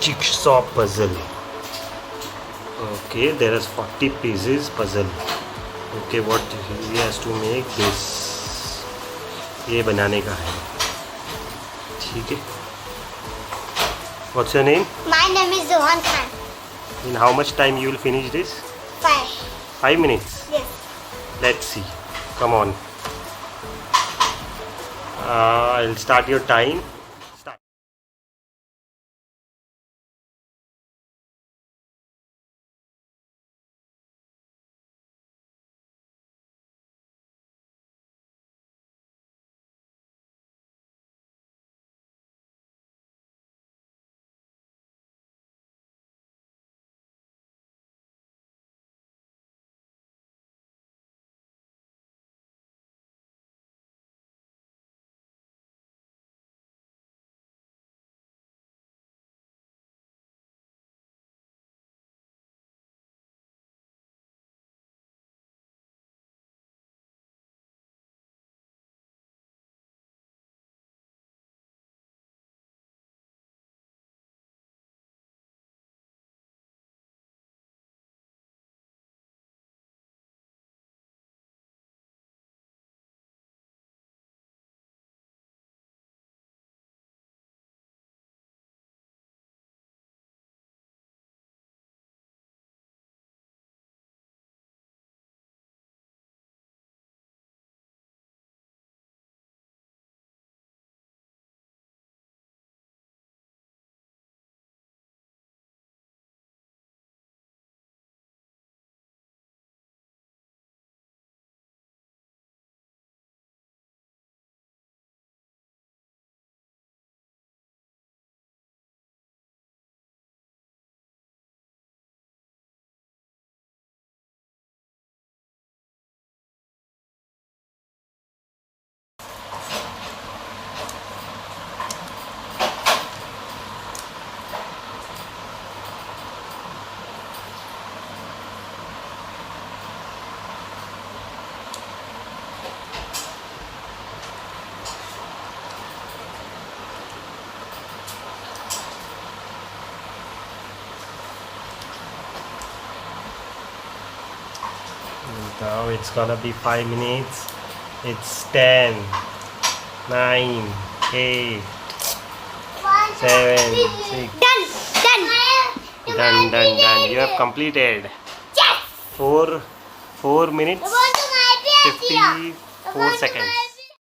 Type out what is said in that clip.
Jigsaw puzzle. Okay, there is 40 pieces puzzle. Okay, what he has to make this. ये बनाने का है. ठीक है. What's your name? My name is Zohan Khan. In how much time you will finish this? 5. 5 minutes. Yes. Let's see. Come on. I'll start your time. Start. Now it's gonna be 5 minutes. It's 10, 9, 8, 7, 6. Done. You have completed. Yes. 4 minutes I want to my 54 seconds.